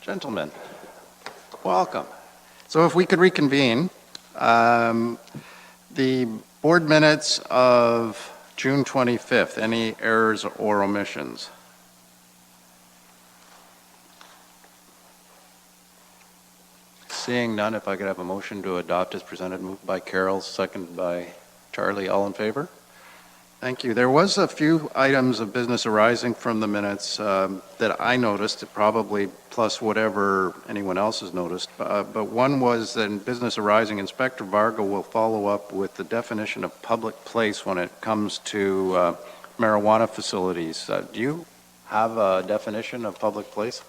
Gentlemen, welcome. So if we could reconvene, the board minutes of June 25th, any errors or omissions? Seeing none, if I could have a motion to adopt as presented, moved by Carol, seconded by Charlie, all in favor? Thank you. There was a few items of business arising from the minutes that I noticed, probably plus whatever anyone else has noticed. But one was that in business arising, Inspector Varga will follow up with the definition of public place when it comes to marijuana facilities. Do you have a definition of public place?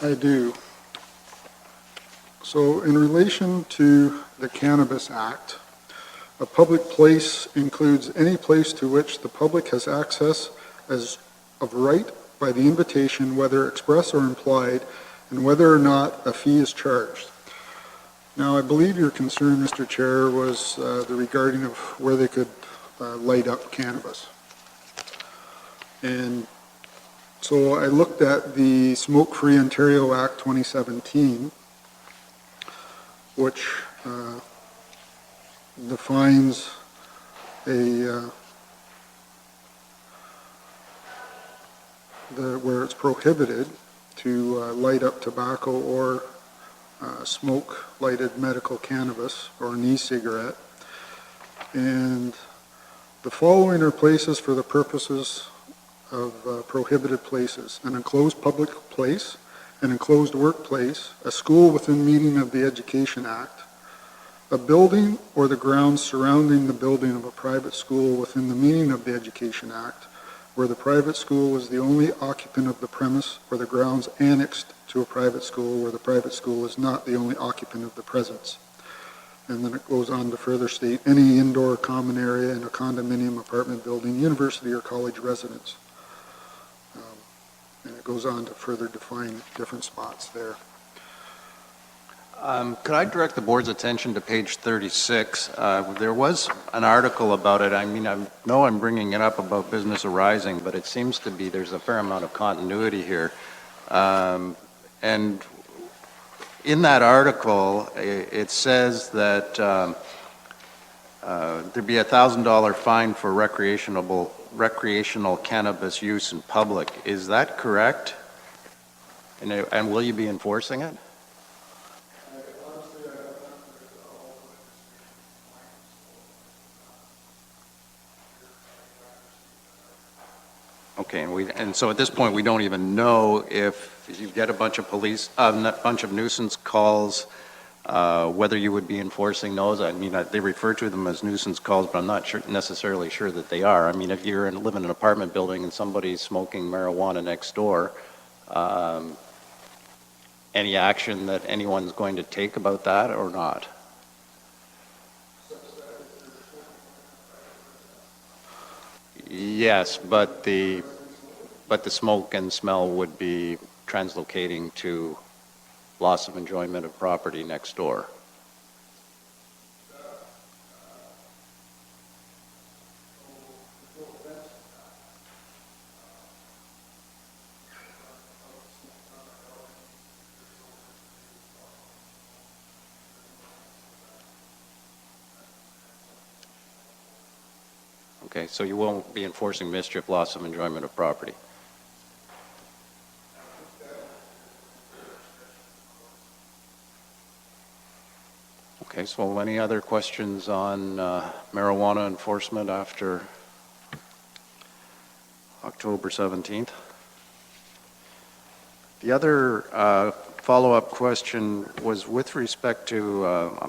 I do. So in relation to the Cannabis Act, a public place includes any place to which the public has access as of right by the invitation, whether express or implied, and whether or not a fee is charged. Now, I believe your concern, Mr. Chair, was the regarding of where they could light up cannabis. And so I looked at the Smoke-Free Ontario Act 2017, which defines where it's prohibited to light up tobacco or smoke lighted medical cannabis or an e-cigarette. And the following are places for the purposes of prohibited places: an enclosed public place, an enclosed workplace, a school within meaning of the Education Act, a building or the grounds surrounding the building of a private school within the meaning of the Education Act, where the private school is the only occupant of the premise, or the grounds annexed to a private school where the private school is not the only occupant of the presence. And then it goes on to further state any indoor common area in a condominium, apartment building, university, or college residence. And it goes on to further define different spots there. Could I direct the board's attention to page 36? There was an article about it. I mean, I know I'm bringing it up about business arising, but it seems to be there's a fair amount of continuity here. And in that article, it says that there'd be a $1,000 fine for recreational cannabis use in public. Is that correct? And will you be enforcing it? Okay, and so at this point we don't even know if you get a bunch of nuisance calls, whether you would be enforcing those. I mean, they refer to them as nuisance calls, but I'm not necessarily sure that they are. I mean, if you live in an apartment building and somebody's smoking marijuana next door, any action that anyone's going to take about that or not? Yes, but the smoke and smell would be translocating to loss of enjoyment of property next door. Okay, so you won't be enforcing mischief, loss of enjoyment of property. Okay, so any other questions on marijuana enforcement after October 17th? The other follow-up question was with respect to,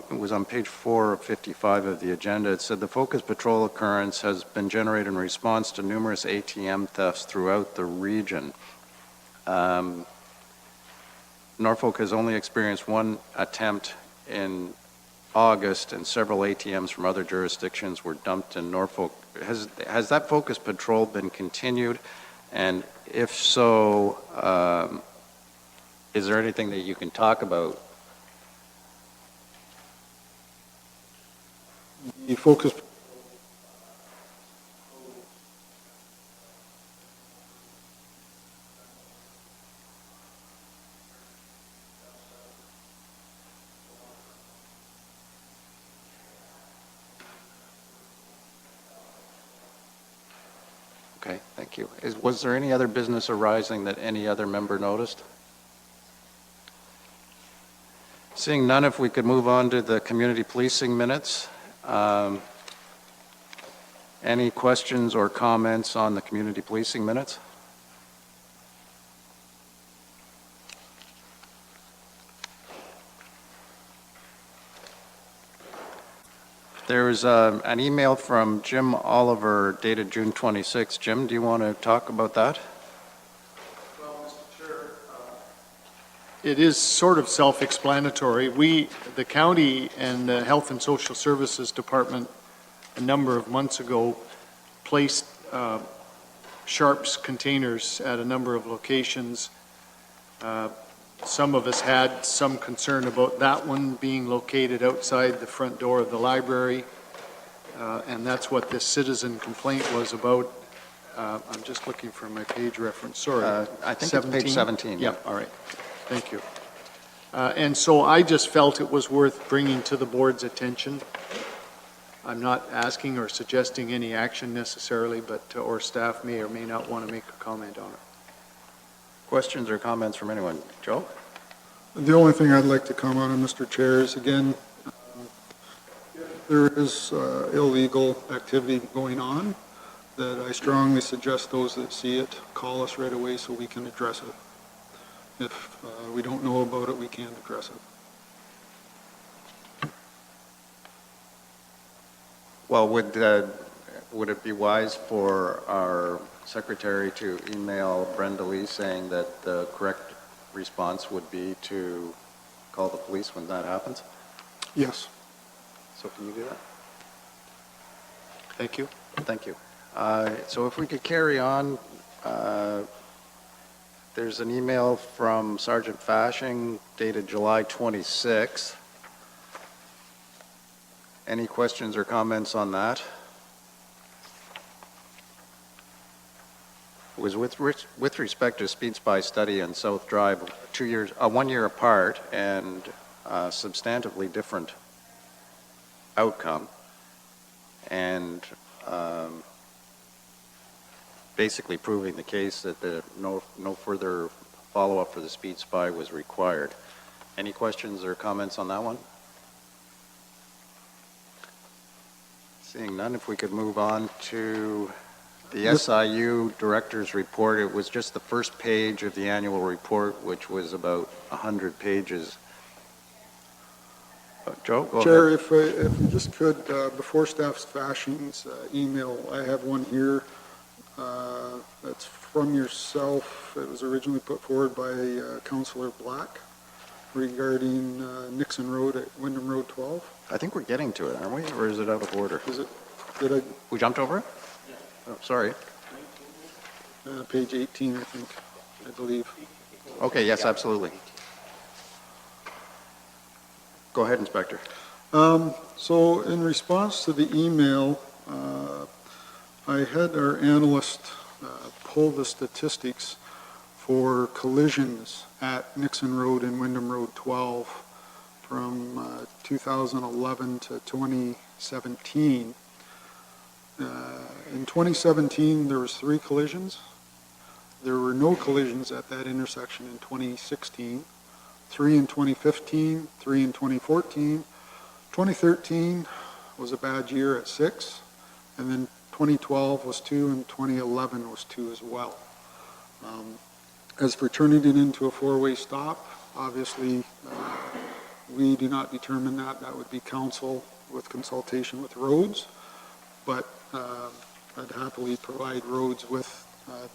it was on page 4 of 55 of the agenda. It said the focus patrol occurrence has been generated in response to numerous ATM thefts throughout the region. Norfolk has only experienced one attempt in August, and several ATMs from other jurisdictions were dumped in Norfolk. Has that focus patrol been continued? And if so, is there anything that you can talk about? The focus Okay, thank you. Was there any other business arising that any other member noticed? Seeing none, if we could move on to the community policing minutes. Any questions or comments on the community policing minutes? There was an email from Jim Oliver dated June 26. Jim, do you want to talk about that? Well, Mr. Chair, it is sort of self-explanatory. The county and the Health and Social Services Department, a number of months ago, placed sharps containers at a number of locations. Some of us had some concern about that one being located outside the front door of the library, and that's what this citizen complaint was about. I'm just looking for my page reference, sorry. I think it's page 17. Yeah, all right, thank you. And so I just felt it was worth bringing to the board's attention. I'm not asking or suggesting any action necessarily, but, or staff may or may not want to make a comment on it. Questions or comments from anyone? Joe? The only thing I'd like to comment on, Mr. Chair, is again, there is illegal activity going on that I strongly suggest those that see it call us right away so we can address it. If we don't know about it, we can't address it. Well, would it be wise for our secretary to email Brenda Lee saying that the correct response would be to call the police when that happens? Yes. So can you do that? Thank you. Thank you. So if we could carry on, there's an email from Sergeant Fashing dated July 26th. Any questions or comments on that? It was with respect to speed spy study on South Drive, 1 year apart, and substantively different outcome, and basically proving the case that no further follow-up for the speed spy was required. Any questions or comments on that one? Seeing none, if we could move on to the SIU Director's Report. It was just the first page of the annual report, which was about 100 pages. Joe, go Chair, ahead. if we just could, before staff's Fashing's email, I have one here that's from yourself. It was originally put forward by Councillor Black regarding Nixon Road at Wyndham Road 12. I think we're getting to it, aren't we? Or is it out of order? Is it, did I, We jumped over it? Oh, sorry. page 18, I think, I believe. Okay, yes, absolutely. Go ahead, Inspector. So in response to the email, I had our analyst pull the statistics for collisions at Nixon Road and Wyndham Road 12 from 2011 to 2017. In 2017, there was 3 collisions. There were no collisions at that intersection in 2016. 3 in 2015, 3 in 2014. 2013 was a bad year at 6, and then 2012 was 2, and 2011 was 2 as well. As for turning it into a 4-way stop, obviously we do not determine that. That would be council with consultation with roads, but I'd happily provide roads with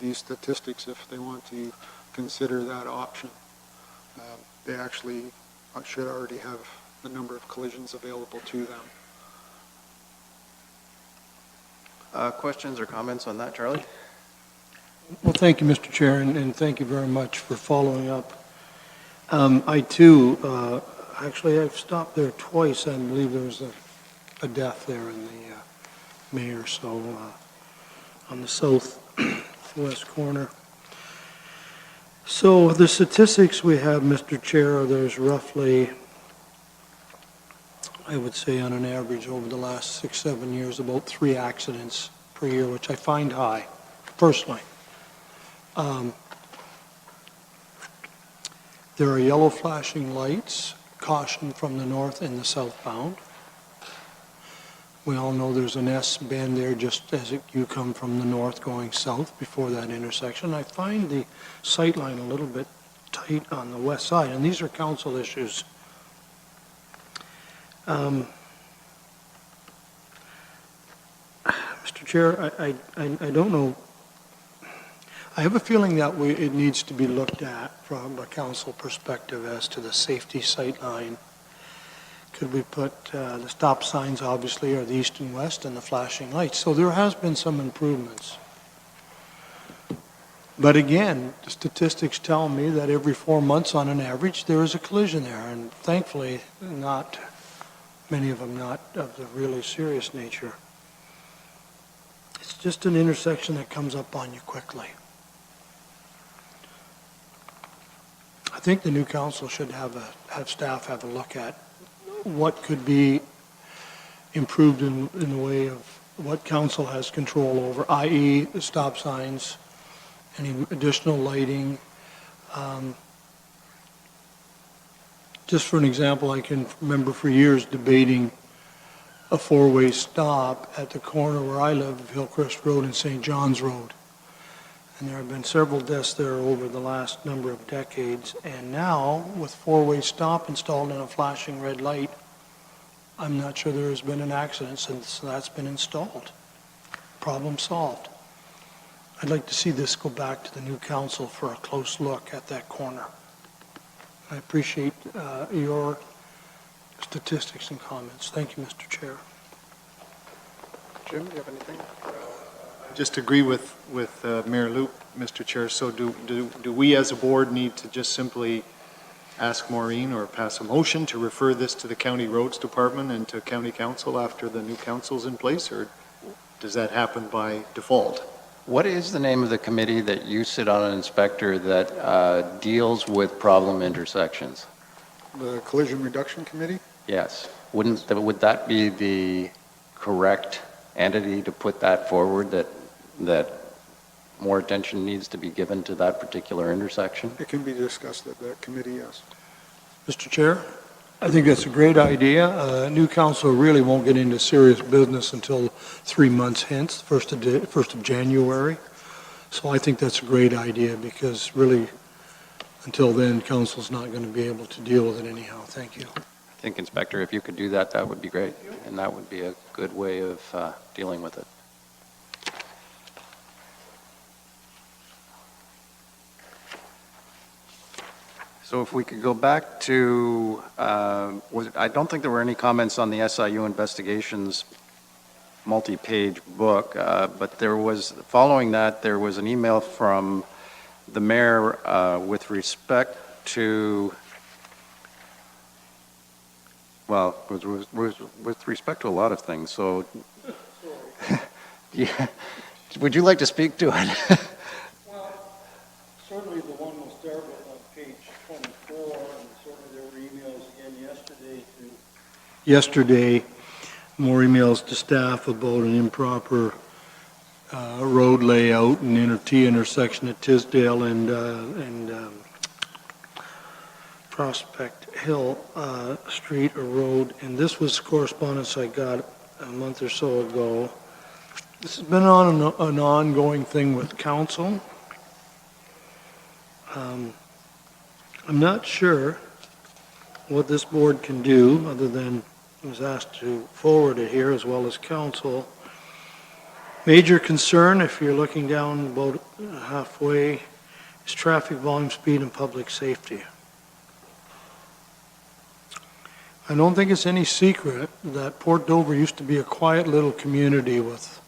these statistics if they want to consider that option. They actually should already have the number of collisions available to them. Questions or comments on that, Charlie? Well, thank you, Mr. Chair, and thank you very much for following up. I too, actually I've stopped there twice. I believe there was a death there in the mayor, so on the southwest corner. So the statistics we have, Mr. Chair, there's roughly, I would say on an average over the last 6-7 years, about 3 accidents per year, which I find high. personally. There are yellow flashing lights, caution from the north and the southbound. We all know there's an S bend there just as you come from the north going south before that intersection. I find the sight line a little bit tight on the west side, and these are council issues. Mr. Chair, I don't know. I have a feeling that it needs to be looked at from a council perspective as to the safety sight line. Could we put the stop signs, obviously, are the east and west, and the flashing lights. So there has been some improvements. But again, the statistics tell me that every 4 months on an average, there is a collision there. And thankfully, not many of them not of the really serious nature. It's just an intersection that comes up on you quickly. I think the new council should have staff have a look at what could be improved in the way of what council has control over, i.e. the stop signs, any additional lighting. Just for an example, I can remember for years debating a four-way stop at the corner where I live of Hillcrest Road and St. John's Road. And there have been several deaths there over the last number of decades. And now, with four-way stop installed and a flashing red light, I'm not sure there has been an accident since that's been installed. Problem solved. I'd like to see this go back to the new council for a close look at that corner. I appreciate your statistics and comments. Thank you, Mr. Chair. Jim, do you have anything? Just agree with Mayor Loop, Mr. Chair. So do we as a board need to just simply ask Maureen or pass a motion to refer this to the County Roads Department and to County Council after the new council's in place, or does that happen by default? What is the name of the committee that you sit on, an inspector, that deals with problem intersections? The Collision Reduction Committee? Yes. Would that be the correct entity to put that forward, that more attention needs to be given to that particular intersection? It can be discussed at that committee, yes. Mr. Chair, I think that's a great idea. New council really won't get into serious business until 3 months hence, 1st of January. So I think that's a great idea because really, until then, council's not going to be able to deal with it anyhow. Thank you. I think, Inspector, if you could do that, that would be great, and that would be a good way of dealing with it. So if we could go back to, I don't think there were any comments on the SIU investigations multi-page book, but there was, following that, there was an email from the mayor with respect to, well, with respect to a lot of things, so. Yeah, would you like to speak to it? Well, certainly the one we'll start with on page 24, and certainly there were emails again yesterday, more emails to staff about an improper road layout and T intersection at Tisdale and Prospect Hill Street or road, and this was correspondence I got a month or so ago. This has been on an ongoing thing with council. I'm not sure what this board can do other than I was asked to forward it here as well as council. Major concern, if you're looking down about halfway, is traffic volume, speed, and public safety. I don't think it's any secret that Port Dover used to be a quiet little community with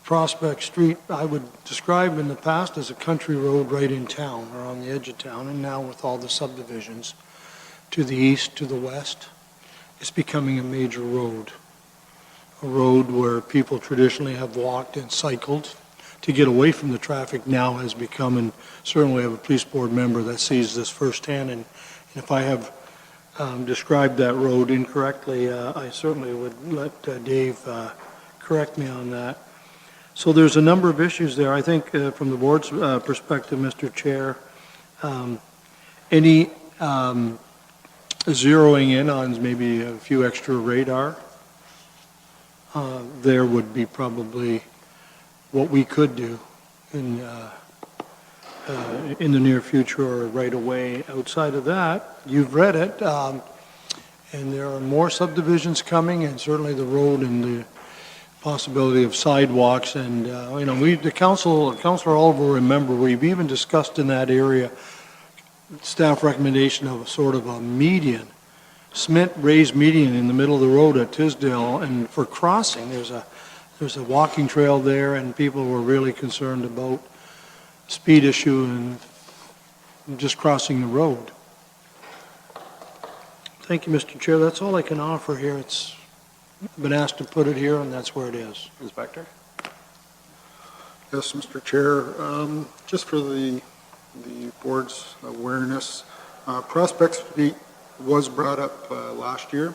Prospect Street, I would describe in the past as a country road right in town or on the edge of town, and now with all the subdivisions to the east, to the west, it's becoming a major road. A road where people traditionally have walked and cycled to get away from the traffic now has become, and certainly I have a police board member that sees this firsthand, and if I have described that road incorrectly, I certainly would let Dave correct me on that. So there's a number of issues there. I think from the board's perspective, Mr. Chair, any zeroing in on maybe a few extra radar, there would be probably what we could do in the near future or right away. Outside of that, you've read it, and there are more subdivisions coming, and certainly the road and the possibility of sidewalks, and, Councilor Oliver will remember, we've even discussed in that area staff recommendation of a sort of a median, cement raised median in the middle of the road at Tisdale, and for crossing, there's a walking trail there, and people were really concerned about speed issue and just crossing the road. Thank you, Mr. Chair. That's all I can offer here. It's been asked to put it here, and that's where it is. Inspector? Yes, Mr. Chair, just for the board's awareness, Prospect Street was brought up last year,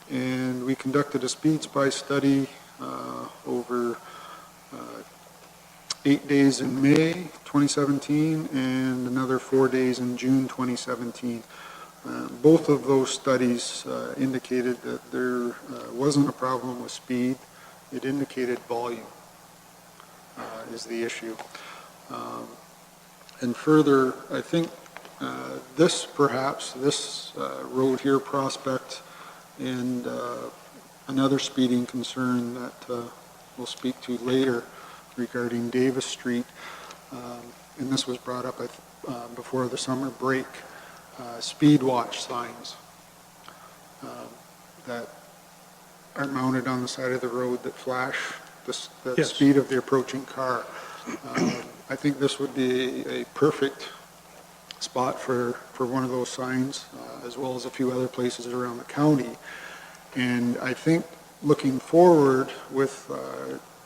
and we conducted a speed spy study over 8 days in May 2017 and another 4 days in June 2017. Both of those studies indicated that there wasn't a problem with speed. It indicated volume is the issue. And further, I think this road here, Prospect, and another speeding concern that we'll speak to later regarding Davis Street, and this was brought up before the summer break, speed watch signs that are mounted on the side of the road that flash the Yes. speed of the approaching car. I think this would be a perfect spot for one of those signs, as well as a few other places around the county. And I think looking forward with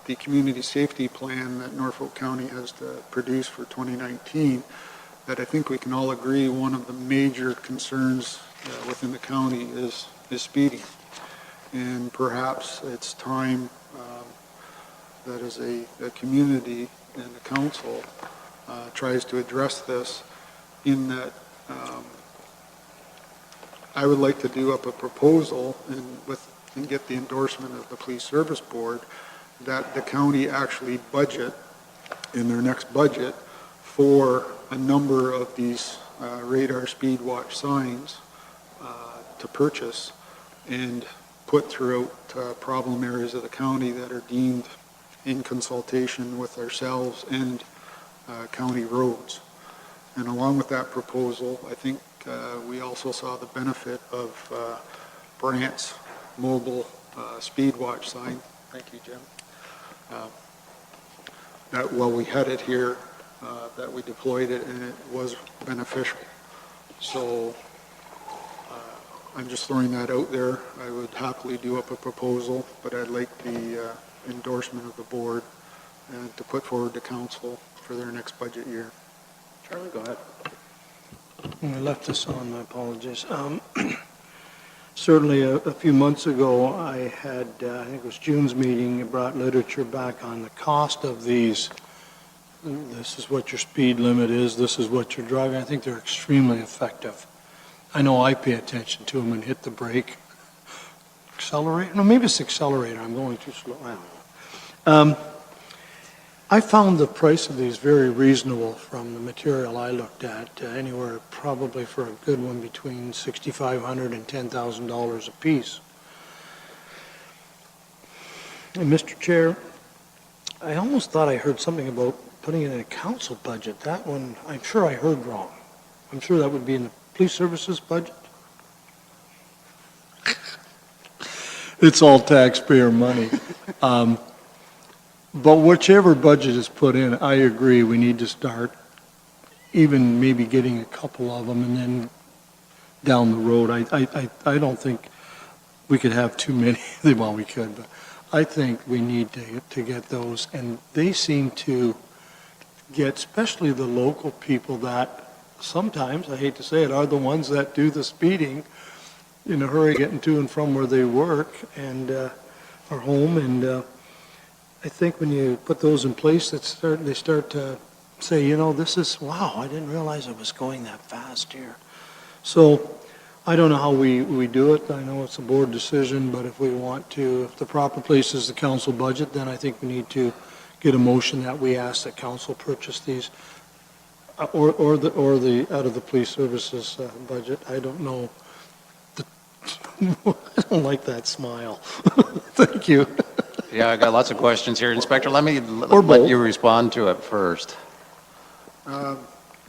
the community safety plan that Norfolk County has to produce for 2019, that I think we can all agree one of the major concerns within the county is speeding. And perhaps it's time that as a community and the council tries to address this, in that I would like to do up a proposal and get the endorsement of the Police Service Board that the county actually budget in their next budget for a number of these radar speed watch signs to purchase and put throughout problem areas of the county that are deemed in consultation with ourselves and county roads. And along with that proposal, I think we also saw the benefit of Brant's mobile speed watch sign. Thank you, Jim. That while we had it here, that we deployed it and it was beneficial. So I'm just throwing that out there. I would happily do up a proposal, but I'd like the endorsement of the board to put forward to council for their next budget year. Charlie, go ahead. I left this on, my apologies. Certainly, a few months ago, I had, I think it was June's meeting, brought literature back on the cost of these. This is what your speed limit is, this is what you're driving. I think they're extremely effective. I know I pay attention to them and hit the brake. Accelerate? No, maybe it's accelerator. I'm going too slow. I don't know. I found the price of these very reasonable from the material I looked at, anywhere probably for a good one between $6,500 and $10,000 a piece. And Mr. Chair, I almost thought I heard something about putting it in a council budget. That one, I'm sure I heard wrong. I'm sure that would be in the police services budget. It's all taxpayer money. But whichever budget is put in, I agree, we need to start even maybe getting a couple of them and then down the road. I don't think we could have too many. Well, we could, but I think we need to get those. And they seem to get, especially the local people that sometimes, I hate to say it, are the ones that do the speeding in a hurry getting to and from where they work and are home. And I think when you put those in place, they start to say, you know, this is, wow, I didn't realize it was going that fast here. So I don't know how we do it. I know it's a board decision, but if we want to, if the proper place is the council budget, then I think we need to get a motion that we ask that council purchase these, or the, out of the police services budget. I don't know. I don't like that smile. Thank you. Yeah, I got lots of questions here. Inspector, let me Or let both. you respond to it first.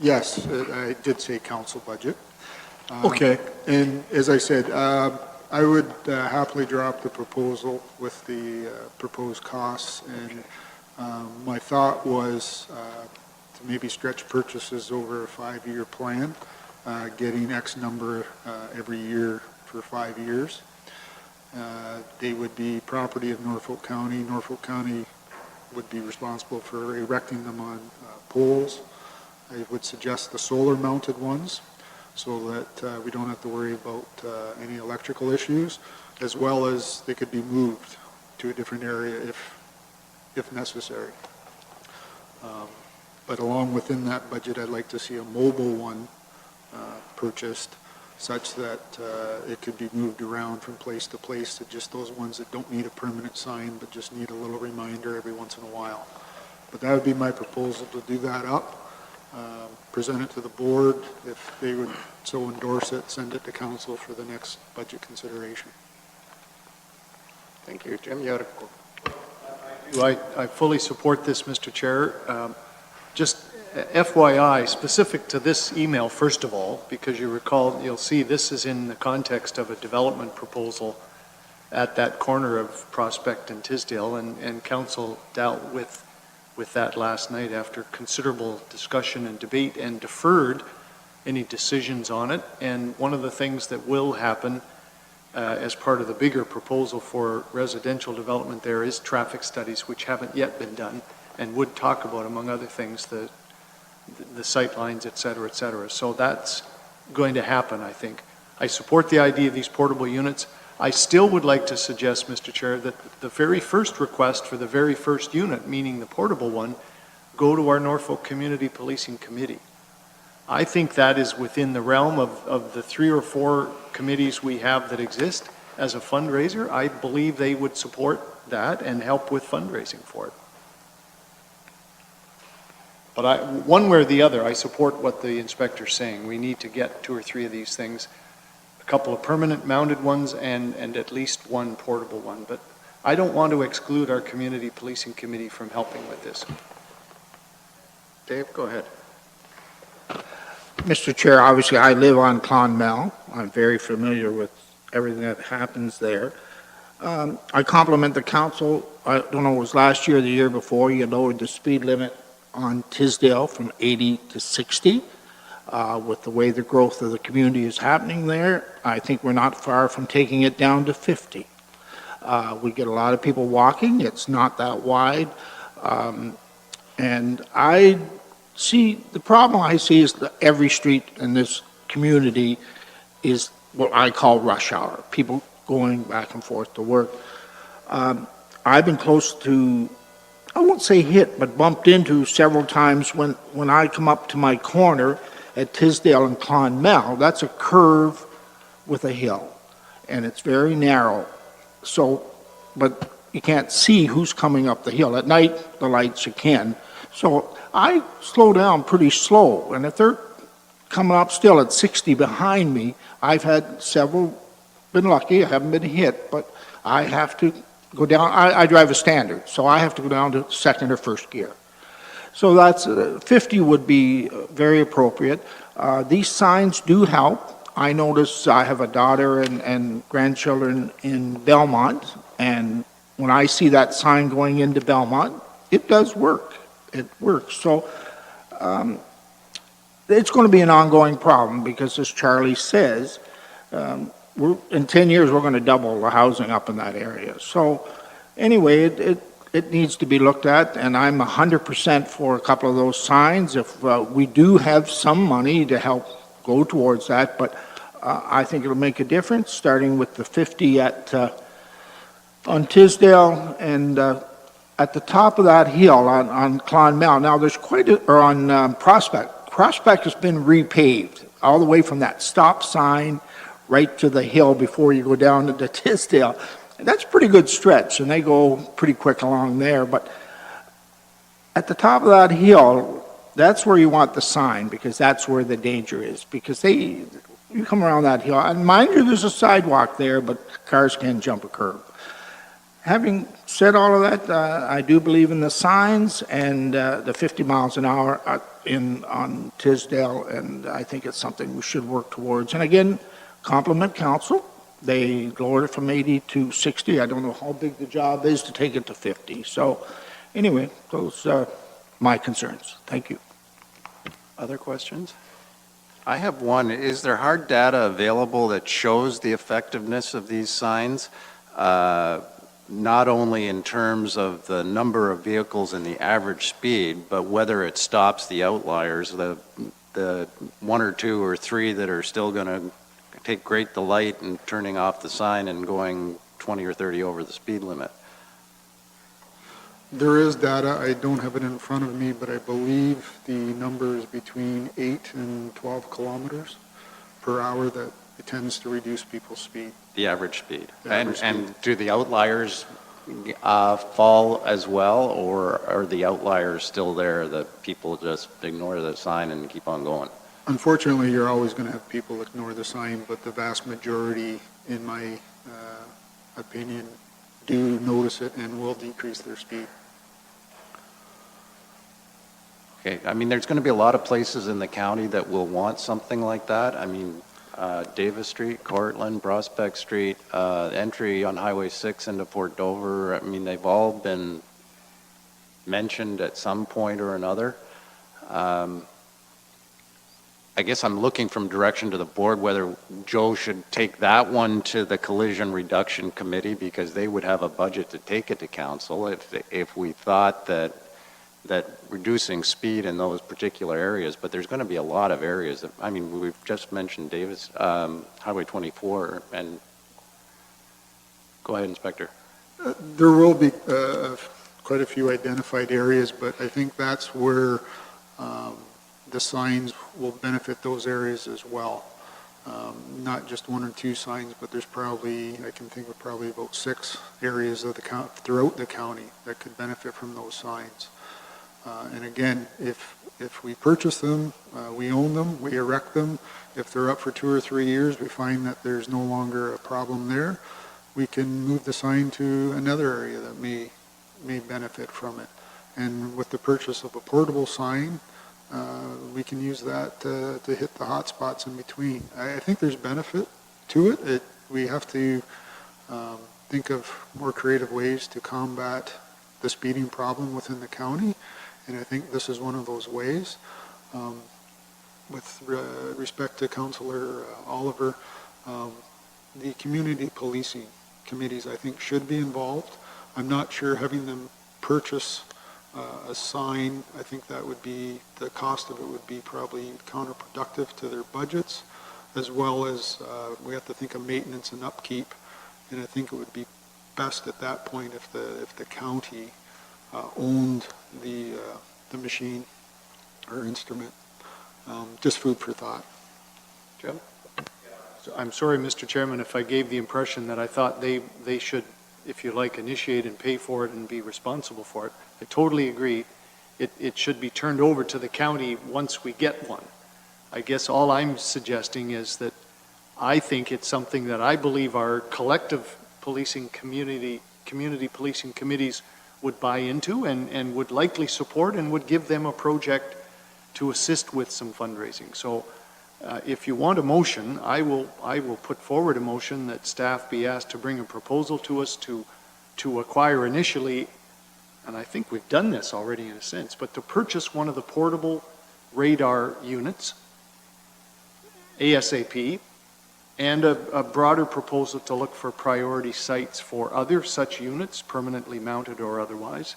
Yes, I did say council budget. Okay. And as I said, I would happily drop the proposal with the proposed costs. And my thought was to maybe stretch purchases over a 5-year plan, getting X number every year for 5 years. They would be property of Norfolk County. Norfolk County would be responsible for erecting them on poles. I would suggest the solar-mounted ones so that we don't have to worry about any electrical issues, as well as they could be moved to a different area if necessary. But along within that budget, I'd like to see a mobile one purchased such that it could be moved around from place to place to just those ones that don't need a permanent sign but just need a little reminder every once in a while. But that would be my proposal, to do that up, present it to the board. If they would so endorse it, send it to council for the next budget consideration. Thank you. Jim, you had I fully support this, Mr. Chair. Just FYI, specific to this email, first of all, because you recall, you'll see this is in the context of a development proposal at that corner of Prospect and Tisdale, and council dealt with that last night after considerable discussion and debate, and deferred any decisions on it. And one of the things that will happen as part of the bigger proposal for residential development there is traffic studies, which haven't yet been done, and would talk about, among other things, the sight lines, et cetera, et cetera. So that's going to happen, I think. I support the idea of these portable units. I still would like to suggest, Mr. Chair, that the very first request for the very first unit, meaning the portable one, go to our Norfolk Community Policing Committee. I think that is within the realm of the 3 or 4 committees we have that exist as a fundraiser. I believe they would support that and help with fundraising for it. But one way or the other, I support what the inspector's saying. We need to get 2 or 3 of these things, a couple of permanent mounted ones and at least one portable one. But I don't want to exclude our Community Policing Committee from helping with this. Dave, go ahead. Mr. Chair, obviously I live on Clonmel. I'm very familiar with everything that happens there. I compliment the council. I don't know, it was last year or the year before, you lowered the speed limit on Tisdale from 80 to 60. With the way the growth of the community is happening there, I think we're not far from taking it down to 50. We get a lot of people walking. It's not that wide. And I see, the problem I see is that every street in this community is what I call rush hour, people going back and forth to work. I've been close to, I won't say hit, but bumped into several times when I come up to my corner at Tisdale and Clonmel. That's a curve with a hill, and it's very narrow. So, but you can't see who's coming up the hill. At night, the lights you can. So I slow down pretty slow, and if they're coming up still at 60 behind me, I've had several, been lucky, I haven't been hit, but I have to go down. I drive a standard, so I have to go down to second or first gear. So that's 50 would be very appropriate. These signs do help. I notice I have a daughter and grandchildren in Belmont, and when I see that sign going into Belmont, it does work. It works. So it's going to be an ongoing problem because, as Charlie says, in 10 years we're going to double the housing up in that area. So anyway, it needs to be looked at, and I'm 100% for a couple of those signs. If we do have some money to help go towards that, but I think it'll make a difference, starting with the 50 at on Tisdale and at the top of that hill on Clonmel, now there's quite a, or on Prospect. Prospect has been repaved all the way from that stop sign right to the hill before you go down to Tisdale. That's a pretty good stretch, and they go pretty quick along there. But at the top of that hill, that's where you want the sign, because that's where the danger is. Because you come around that hill, and mind you, there's a sidewalk there, but cars can jump a curb. Having said all of that, I do believe in the signs and the 50 miles an hour on Tisdale, and I think it's something we should work towards. And again, compliment council. They lowered it from 80 to 60. I don't know how big the job is to take it to 50. So anyway, those are my concerns. Thank you. Other questions? I have one. Is there hard data available that shows the effectiveness of these signs? Not only in terms of the number of vehicles and the average speed, but whether it stops the outliers, the one or two or three that are still going to take great delight in turning off the sign and going 20 or 30 over the speed limit. There is data, I don't have it in front of me, but I believe the number is between 8 and 12 kilometers per hour that it tends to reduce people's speed. The average speed. The average And do the outliers fall as well, or are the outliers still there that people just ignore the sign and keep on going? Unfortunately, you're always going to have people ignore the sign, but the vast majority, in my opinion, do notice it and will decrease their speed. Okay, I mean, there's going to be a lot of places in the county that will want something like that. I mean, Davis Street, Cortland, Prospect Street, entry on Highway 6 into Fort Dover. I mean, they've all been mentioned at some point or another. I guess I'm looking from direction to the board whether Joe should take that one to the collision reduction committee, because they would have a budget to take it to council if we thought that reducing speed in those particular areas. But there's going to be a lot of areas that, I mean, we've just mentioned Davis, Highway 24, and go ahead, Inspector. There will be quite a few identified areas, but I think that's where the signs will benefit those areas as well. Not just one or two signs, but there's probably, I can think of probably about 6 areas of throughout the county that could benefit from those signs. And again, if we purchase them, we own them, we erect them. If they're up for 2 or 3 years, we find that there's no longer a problem there, we can move the sign to another area that may benefit from it. And with the purchase of a portable sign, we can use that to hit the hot spots in between. I think there's benefit to it. We have to think of more creative ways to combat the speeding problem within the county, and I think this is one of those ways. With respect to Councillor Oliver, the community policing committees, I think, should be involved. I'm not sure having them purchase a sign, I think that would be, the cost of it would be probably counterproductive to their budgets, as well as we have to think of maintenance and upkeep, and I think it would be best at that point if the county owned the machine or instrument. Just food for thought. Joe? So I'm sorry, Mr. Chairman, if I gave the impression that I thought they should, if you like, initiate and pay for it and be responsible for it. I totally agree. It should be turned over to the county once we get one. I guess all I'm suggesting is that I think it's something that I believe our collective policing community policing committees would buy into and would likely support, and would give them a project to assist with some fundraising. So if you want a motion, I will put forward a motion that staff be asked to bring a proposal to us to acquire initially, and I think we've done this already in a sense, but to purchase one of the portable radar units ASAP, and a broader proposal to look for priority sites for other such units, permanently mounted or otherwise,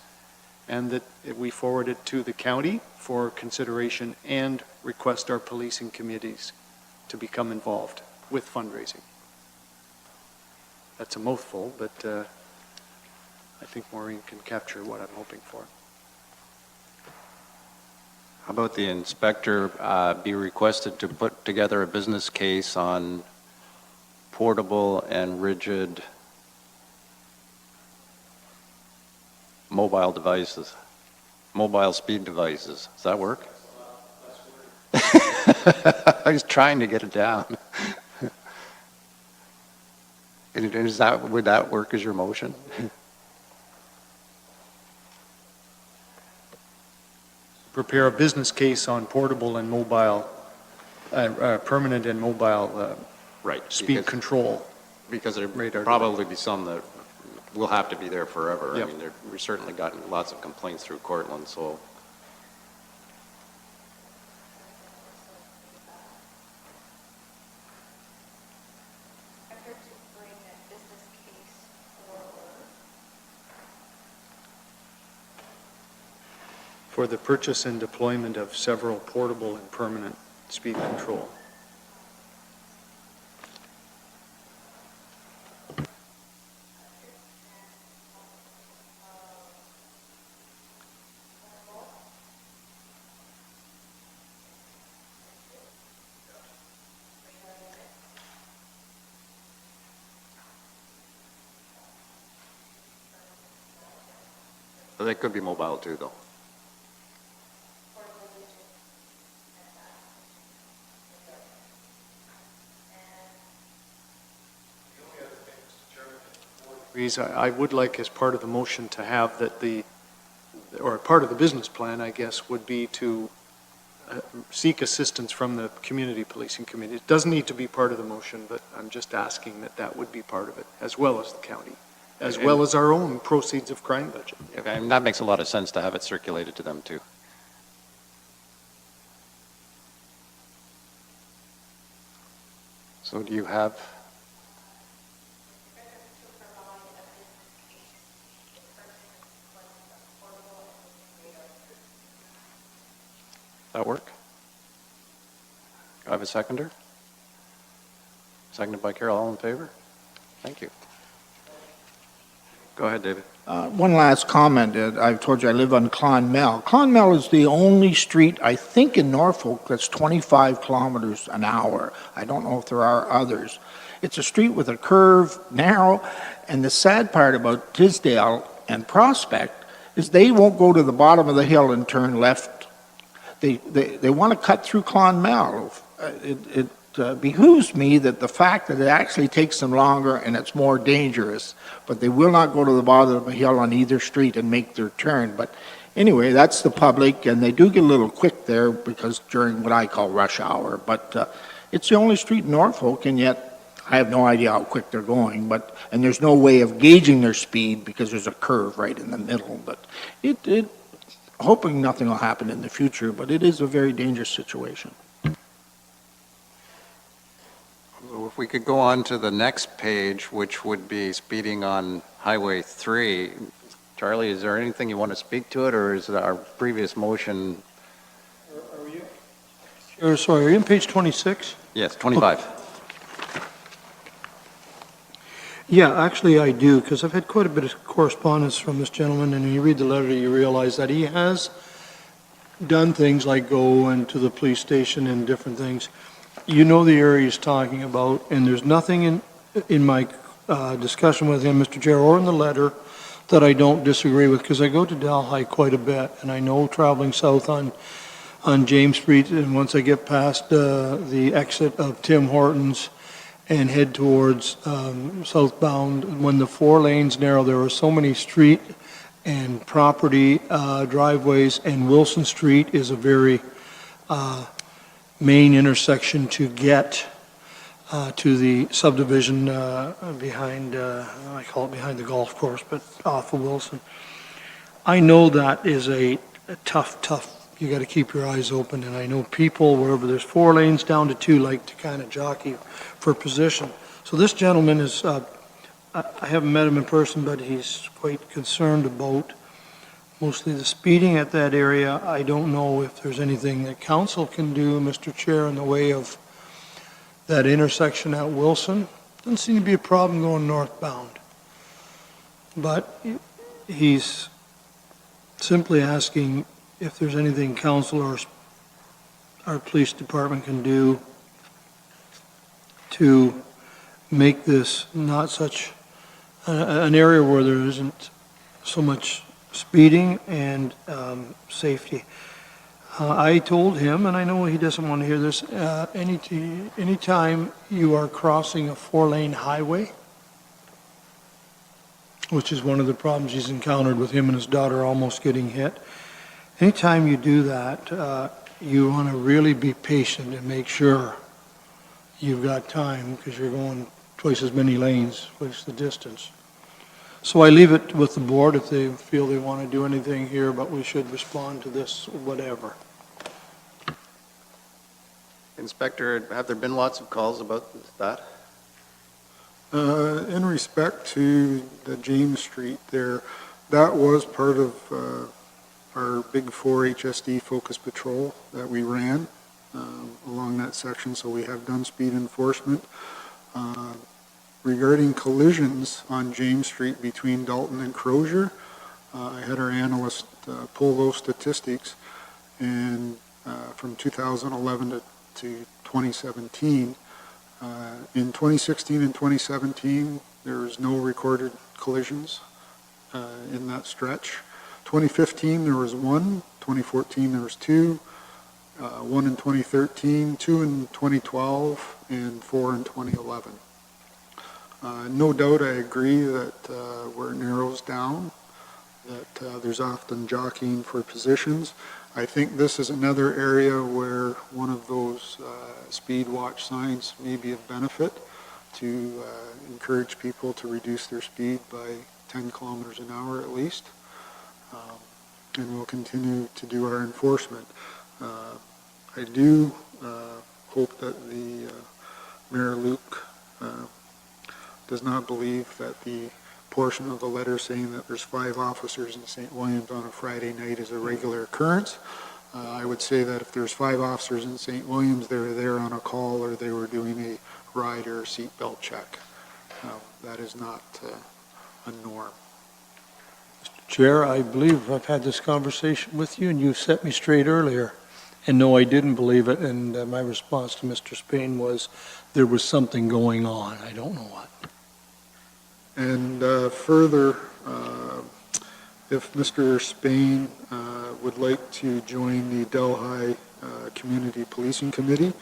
and that we forward it to the county for consideration and request our policing committees to become involved with fundraising. That's a mouthful, but I think Maureen can capture what I'm hoping for. How about the inspector be requested to put together a business case on portable and rigid mobile devices, mobile speed devices? Does that work? I was trying to get it down. Would that work as your motion? Prepare a business case on portable and mobile, permanent and mobile Right. speed control. Because there Radar probably be some that will have to be there forever. Yep. I mean, we've certainly gotten lots of complaints through Cortland, so. Effort to bring a business case forward. For the purchase and deployment of several portable and permanent speed control. They could be mobile too, though. I would like as part of the motion to have that or part of the business plan, I guess, would be to seek assistance from the Community Policing Committee. It doesn't need to be part of the motion, but I'm just asking that that would be part of it, as well as the county, as well as our own proceeds of crime budget. Okay, and that makes a lot of sense to have it circulated to them too. So do you have? That work? Do I have a seconder? Seconded by Carol, all in favor? Thank you. Go ahead, David. One last comment. I've told you I live on Clonmel. Clonmel is the only street, I think, in Norfolk that's 25 kilometers an hour. I don't know if there are others. It's a street with a curve, narrow, and the sad part about Tisdale and Prospect is they won't go to the bottom of the hill and turn left. They want to cut through Clonmel. It behooves me that the fact that it actually takes them longer and it's more dangerous, but they will not go to the bottom of the hill on either street and make their turn. But anyway, that's the public, and they do get a little quick there because during what I call rush hour. But it's the only street in Norfolk, and yet I have no idea how quick they're going. And there's no way of gauging their speed because there's a curve right in the middle. But hoping nothing will happen in the future, but it is a very dangerous situation. So if we could go on to the next page, which would be speeding on Highway 3. Charlie, is there anything you want to speak to it, or is it our previous motion? Sorry, are you on page 26? Yes, 25. Yeah, actually I do, because I've had quite a bit of correspondence from this gentleman, and when you read the letter, you realize that he has done things like go into the police station and different things. You know the area he's talking about, and there's nothing in my discussion with him, Mr. Chair, or in the letter that I don't disagree with, because I go to Delhi quite a bit, and I know traveling south on James Street, and once I get past the exit of Tim Hortons and head towards southbound, when the 4 lanes narrow, there are so many street and property driveways, and Wilson Street is a very main intersection to get to the subdivision behind, I call it behind the golf course, but off of Wilson. I know that is a tough, you got to keep your eyes open, and I know people, wherever there's 4 lanes down to 2, like to kind of jockey for position. So this gentleman is, I haven't met him in person, but he's quite concerned about mostly the speeding at that area. I don't know if there's anything that council can do, Mr. Chair, in the way of that intersection at Wilson. Doesn't seem to be a problem going northbound. But he's simply asking if there's anything council or our police department can do to make this not such an area where there isn't so much speeding and safety. I told him, and I know he doesn't want to hear this, anytime you are crossing a 4-lane highway, which is one of the problems he's encountered with him and his daughter almost getting hit, anytime you do that, you want to really be patient and make sure you've got time because you're going twice as many lanes, twice the distance. So I leave it with the board if they feel they want to do anything here, but we should respond to this, whatever. Inspector, have there been lots of calls about that? In respect to the James Street there, that was part of our Big 4 HSD focus patrol that we ran along that section, so we have done speed enforcement. Regarding collisions on James Street between Dalton and Crozier, I had our analyst pull those statistics, and from 2011 to 2017, in 2016 and 2017, there was no recorded collisions in that stretch. 2015, there was 1. 2014, there was 2. 1 in 2013, 2 in 2012, and 4 in 2011. No doubt I agree that where it narrows down, that there's often jockeying for positions. I think this is another area where one of those speed watch signs may be of benefit to encourage people to reduce their speed by 10 kilometers an hour at least. And we'll continue to do our enforcement. I do hope that the Mayor Luke does not believe that the portion of the letter saying that there's 5 officers in St. Williams on a Friday night is a regular occurrence. I would say that if there's 5 officers in St. Williams, they were there on a call or they were doing a ride or seatbelt check. That is not a norm. Chair, I believe I've had this conversation with you, and you set me straight earlier. And no, I didn't believe it, and my response to Mr. Spain was there was something going on. I don't know what. And further, if Mr. Spain would like to join the Delhi Community Policing Committee,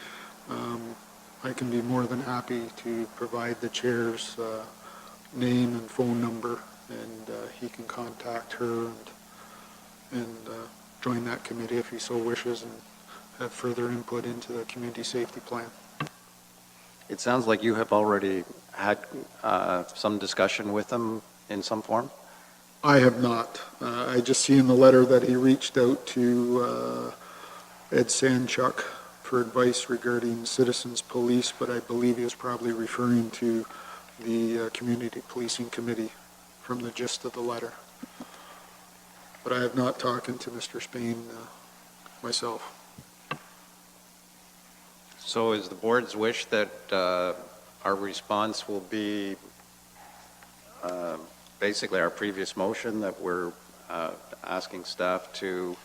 I can be more than happy to provide the chair's name and phone number, and he can contact her and join that committee if he so wishes and have further input into the community safety plan. It sounds like you have already had some discussion with them in some form. I have not. I just see in the letter that he reached out to Ed Sanchuk for advice regarding citizens police, but I believe he was probably referring to the Community Policing Committee from the gist of the letter. But I have not talked to Mr. Spain myself. So is the board's wish that our response will be basically our previous motion, that we're asking staff to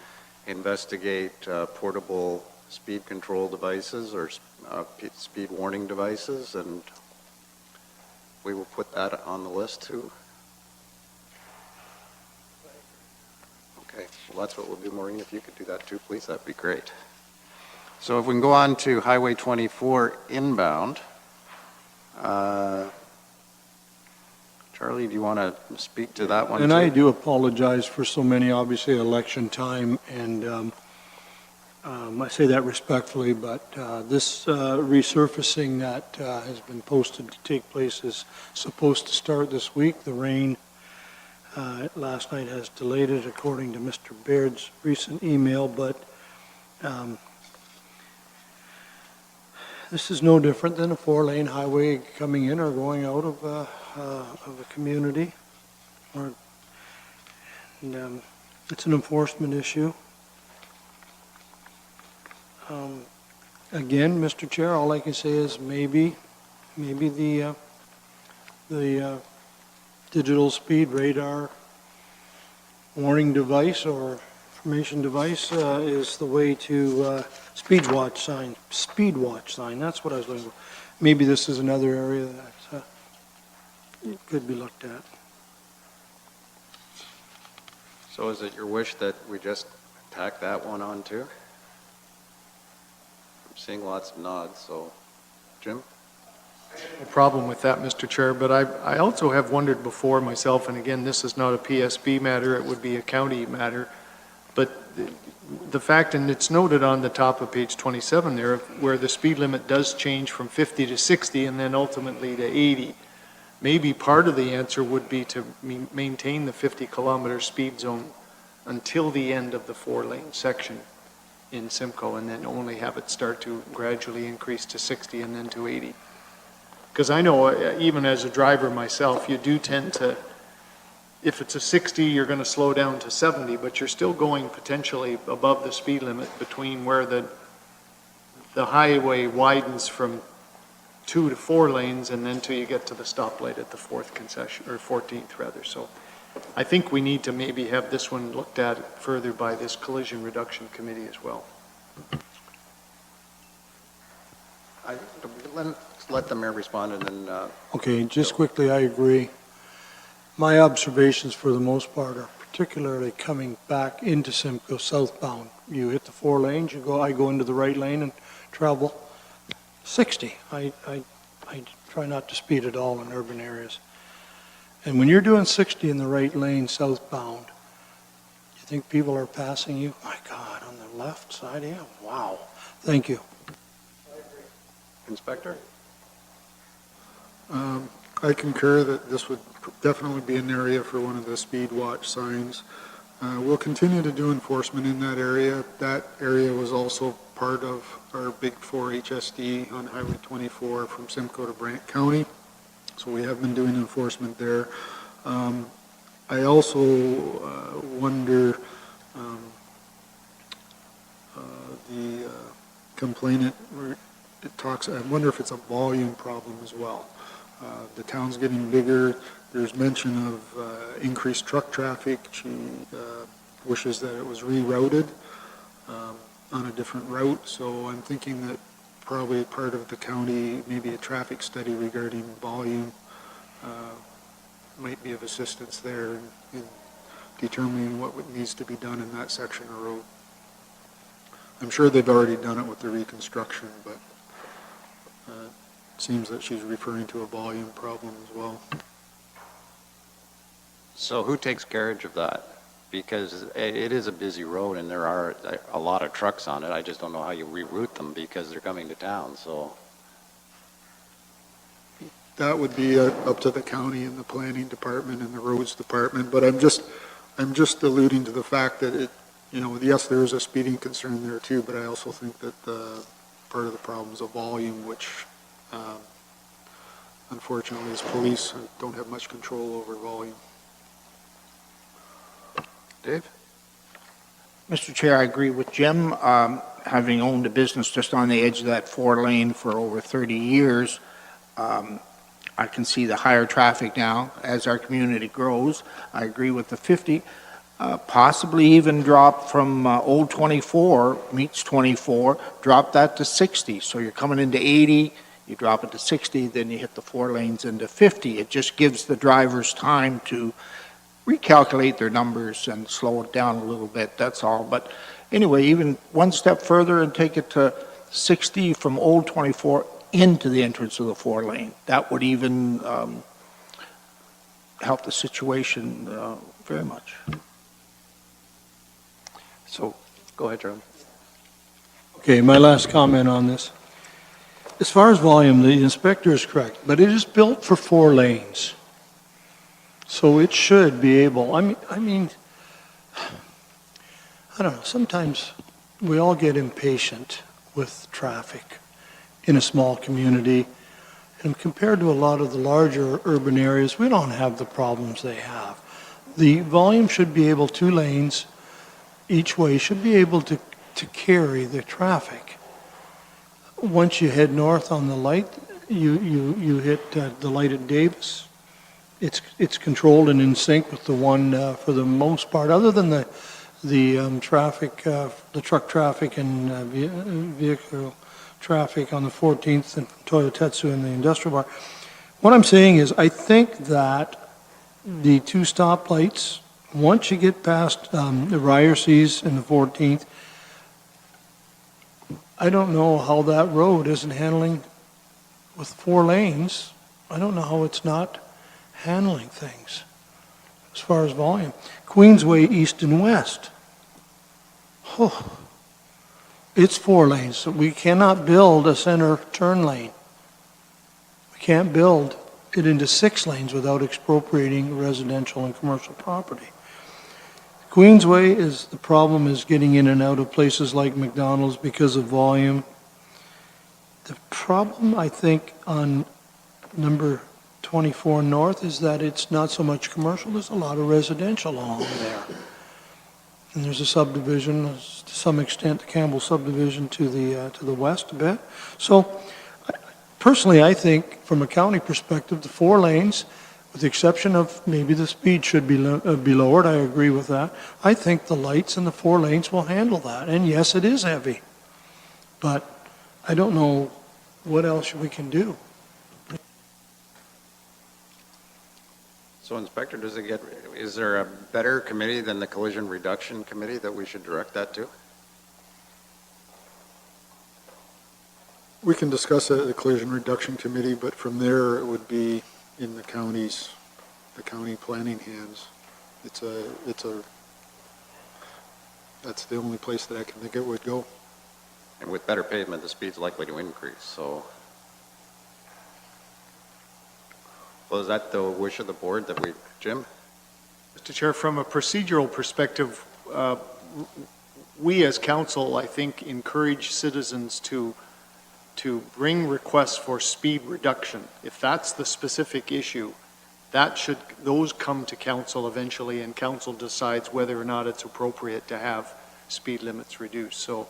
investigate portable speed control devices or speed warning devices, and we will put that on the list too? Okay, well, that's what we'll do, Maureen. If you could do that too, please, that'd be great. So if we can go on to Highway 24 inbound. Charlie, do you want to speak to that one? And too? I do apologize for so many, obviously, election time, and I say that respectfully, but this resurfacing that has been posted to take place is supposed to start this week. The rain last night has delayed it, according to Mr. Baird's recent email, but this is no different than a 4-lane highway coming in or going out of a community. It's an enforcement issue. Again, Mr. Chair, all I can say is maybe the digital speed radar warning device or information device is the way to speed watch sign. Speed watch sign, that's what I was looking for. Maybe this is another area that it could be looked at. So is it your wish that we just tack that one on too? I'm seeing lots of nods, so, Jim? No problem with that, Mr. Chair, but I also have wondered before myself, and again, this is not a PSB matter, it would be a county matter, but the fact, and it's noted on the top of page 27 there, where the speed limit does change from 50 to 60 and then ultimately to 80. Maybe part of the answer would be to maintain the 50-kilometer speed zone until the end of the 4-lane section in Simcoe, and then only have it start to gradually increase to 60 and then to 80. Because I know, even as a driver myself, you do tend to, if it's a 60, you're going to slow down to 70, but you're still going potentially above the speed limit between where the highway widens from 2 to 4 lanes and then till you get to the stoplight at the 4th concession, or 14th rather. So I think we need to maybe have this one looked at further by this collision reduction committee as well. Let the mayor respond and then, Okay, just quickly, I agree. My observations for the most part are particularly coming back into Simcoe southbound. You hit the 4 lanes, I go into the right lane and travel 60. I try not to speed at all in urban areas. And when you're doing 60 in the right lane southbound, you think people are passing you? My God, on the left side, yeah, wow. Thank you. Inspector? I concur that this would definitely be an area for one of the speed watch signs. We'll continue to do enforcement in that area. That area was also part of our Big 4 HSD on Highway 24 from Simcoe to Brant County. So we have been doing enforcement there. I also wonder, the complainant, I wonder if it's a volume problem as well. The town's getting bigger. There's mention of increased truck traffic. She wishes that it was rerouted on a different route. So I'm thinking that probably part of the county, maybe a traffic study regarding volume might be of assistance there in determining what needs to be done in that section of road. I'm sure they've already done it with the reconstruction, but it seems that she's referring to a volume problem as well. So who takes carriage of that? Because it is a busy road and there are a lot of trucks on it. I just don't know how you reroute them because they're coming to town, so. That would be up to the county and the planning department and the roads department, but I'm just alluding to the fact that it, yes, there is a speeding concern there too, but I also think that part of the problem is a volume, which unfortunately as police don't have much control over volume. Dave? Mr. Chair, I agree with Jim. Having owned a business just on the edge of that 4-lane for over 30 years, I can see the higher traffic now as our community grows. I agree with the 50. Possibly even drop from old 24, meets 24, drop that to 60. So you're coming into 80, you drop it to 60, then you hit the 4 lanes into 50. It just gives the drivers time to recalculate their numbers and slow it down a little bit, that's all. But anyway, even one step further and take it to 60 from old 24 into the entrance of the 4 lane. That would even help the situation very much. So, go ahead, Charlie. Okay, my last comment on this. As far as volume, the inspector is correct, but it is built for 4 lanes. So it should be able, I mean, I don't know, sometimes we all get impatient with traffic in a small community, and compared to a lot of the larger urban areas, we don't have the problems they have. The volume should be able, 2 lanes each way, should be able to carry the traffic. Once you head north on the light, you hit the light at Davis, it's controlled and in sync with the one, for the most part, other than the traffic, the truck traffic and vehicle traffic on the 14th and Toyotetsu and the industrial bar. What I'm saying is, I think that the two stoplights, once you get past the Ryersees and the 14th, I don't know how that road isn't handling, with 4 lanes, I don't know how it's not handling things as far as volume. Queensway East and West. Oh, it's 4 lanes. So we cannot build a center turn lane. We can't build it into 6 lanes without expropriating residential and commercial property. Queensway is, the problem is getting in and out of places like McDonald's because of volume. The problem, I think, on number 24 North is that it's not so much commercial, there's a lot of residential along there. And there's a subdivision, to some extent, the Campbell subdivision to the west a bit. So personally, I think from a county perspective, the 4 lanes, with the exception of maybe the speed should be lowered, I agree with that. I think the lights in the 4 lanes will handle that. And yes, it is heavy. But I don't know what else we can do. So Inspector, is there a better committee than the Collision Reduction Committee that we should direct that to? We can discuss it at the Collision Reduction Committee, but from there, it would be in the county planning hands. That's the only place that I can think it would go. And with better pavement, the speed's likely to increase, so. Well, is that the wish of the board that Jim? Mr. Chair, from a procedural perspective, we as council, I think, encourage citizens to bring requests for speed reduction. If that's the specific issue, those come to council eventually, and council decides whether or not it's appropriate to have speed limits reduced. So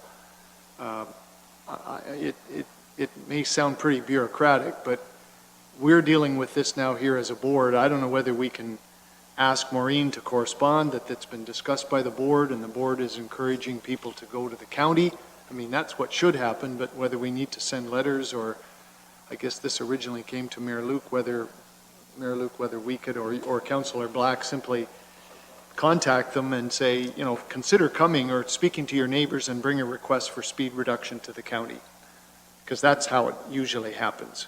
it may sound pretty bureaucratic, but we're dealing with this now here as a board. I don't know whether we can ask Maureen to correspond, that's been discussed by the board, and the board is encouraging people to go to the county. I mean, that's what should happen, but whether we need to send letters, or I guess this originally came to Mayor Luke, whether we could, or Councillor Black, simply contact them and say, consider coming or speaking to your neighbors and bring a request for speed reduction to the county, because that's how it usually happens.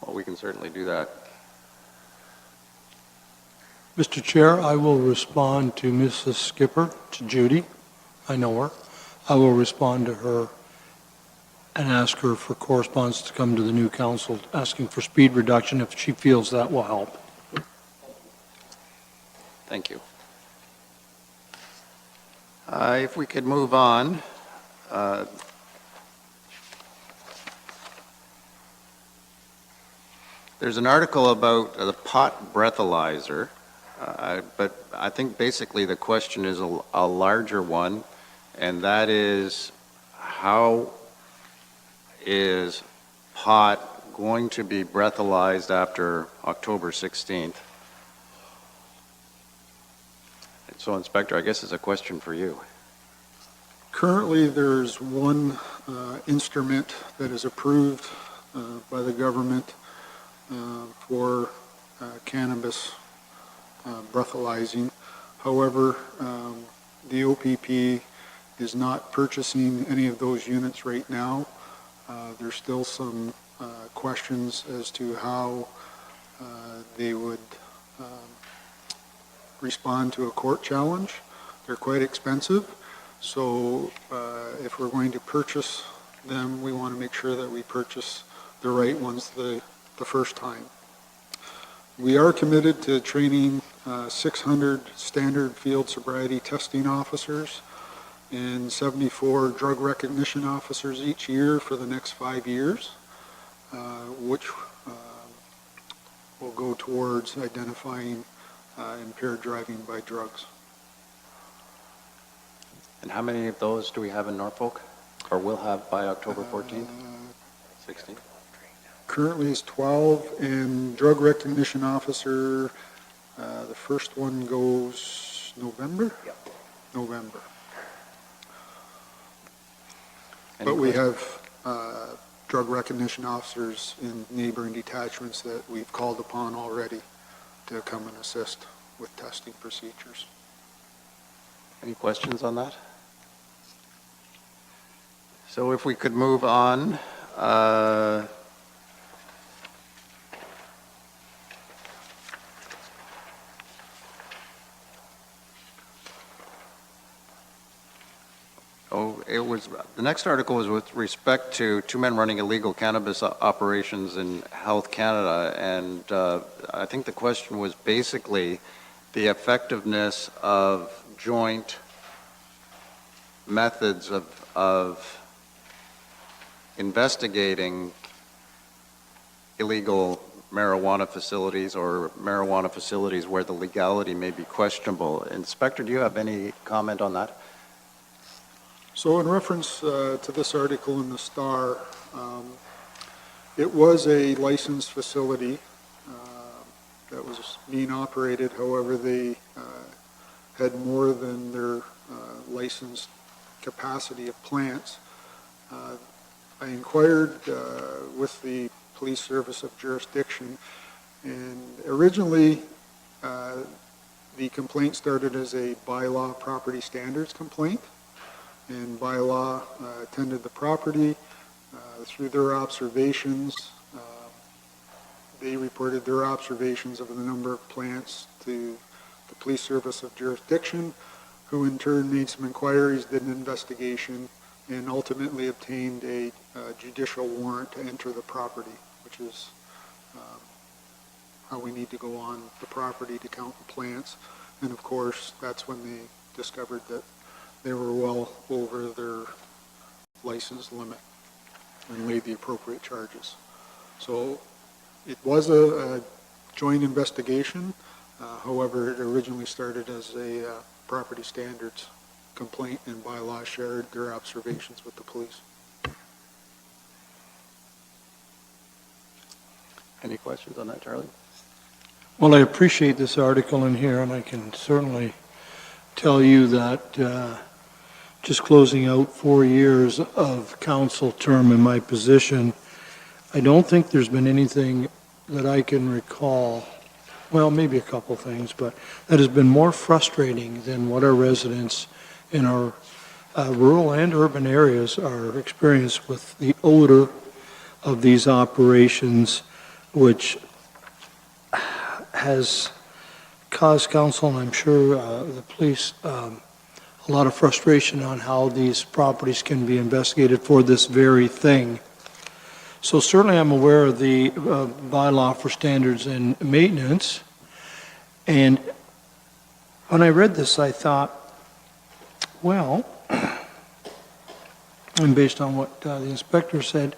Well, we can certainly do that. Mr. Chair, I will respond to Mrs. Skipper, to Judy. I know her. I will respond to her and ask her for correspondence to come to the new council asking for speed reduction if she feels that will help. Thank you. If we could move on. There's an article about the pot breathalyzer, but I think basically the question is a larger one, and that is, how is pot going to be breathalyzed after October 16th? So, Inspector, I guess it's a question for you. Currently, there's one instrument that is approved by the government for cannabis breathalyzing. However, the OPP is not purchasing any of those units right now. There's still some questions as to how they would respond to a court challenge. They're quite expensive, so if we're going to purchase them, we want to make sure that we purchase the right ones the first time. We are committed to training 600 standard field sobriety testing officers and 74 drug recognition officers each year for the next 5 years, which will go towards identifying impaired driving by drugs. And how many of those do we have in Norfolk, or will have by October 14th? 16? Currently is 12, and drug recognition officer, the first one goes November? Yep. November. Any But we questions? have drug recognition officers in neighboring detachments that we've called upon already to come and assist with testing procedures. Any questions on that? So if we could move on, the next article was with respect to two men running illegal cannabis operations in Health Canada, and I think the question was basically the effectiveness of joint methods of investigating illegal marijuana facilities or marijuana facilities where the legality may be questionable. Inspector, do you have any comment on that? So in reference to this article in the Star, it was a licensed facility that was being operated. However, they had more than their licensed capacity of plants. I inquired with the police service of jurisdiction, and originally the complaint started as a bylaw property standards complaint, and bylaw attended the property through their observations. They reported their observations of the number of plants to the police service of jurisdiction, who in turn made some inquiries, did an investigation, and ultimately obtained a judicial warrant to enter the property, which is how we need to go on the property to count the plants. And of course, that's when they discovered that they were well over their license limit and laid the appropriate charges. So it was a joint investigation. However, it originally started as a property standards complaint, and bylaw shared their observations with the police. Any questions on that, Charlie? Well, I appreciate this article in here, and I can certainly tell you that just closing out 4 years of council term in my position, I don't think there's been anything that I can recall, well, maybe a couple things, but that has been more frustrating than what our residents in our rural and urban areas are experiencing with the odor of these operations, which has caused council, and I'm sure the police, a lot of frustration on how these properties can be investigated for this very thing. So certainly I'm aware of the bylaw for standards and maintenance, and when I read this I thought, well, and based on what the inspector said,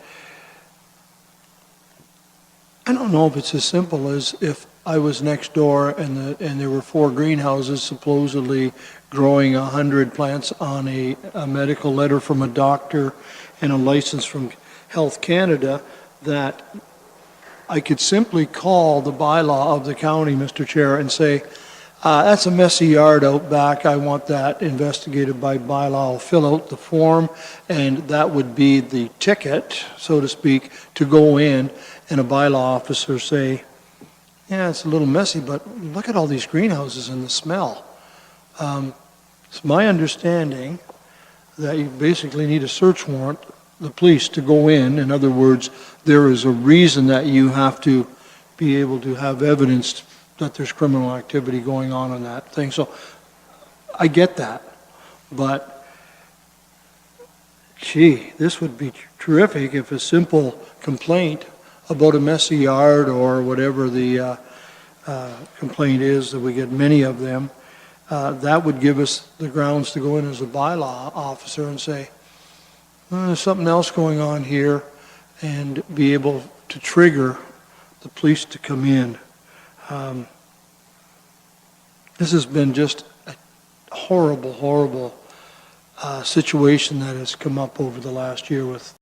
I don't know if it's as simple as if I was next door and there were 4 greenhouses supposedly growing 100 plants on a medical letter from a doctor and a license from Health Canada, that I could simply call the bylaw of the county, Mr. Chair, and say, that's a messy yard out back, I want that investigated by bylaw. I'll fill out the form, and that would be the ticket, so to speak, to go in, and a bylaw officer say, yeah, it's a little messy, but look at all these greenhouses and the smell. It's my understanding that you basically need a search warrant, the police, to go in. In other words, there is a reason that you have to be able to have evidence that there's criminal activity going on in that thing. So I get that, but gee, this would be terrific if a simple complaint about a messy yard or whatever the complaint is, that we get many of them, that would give us the grounds to go in as a bylaw officer and say, there's something else going on here, and be able to trigger the police to come in. This has been just a horrible, horrible situation that has come up over the last year with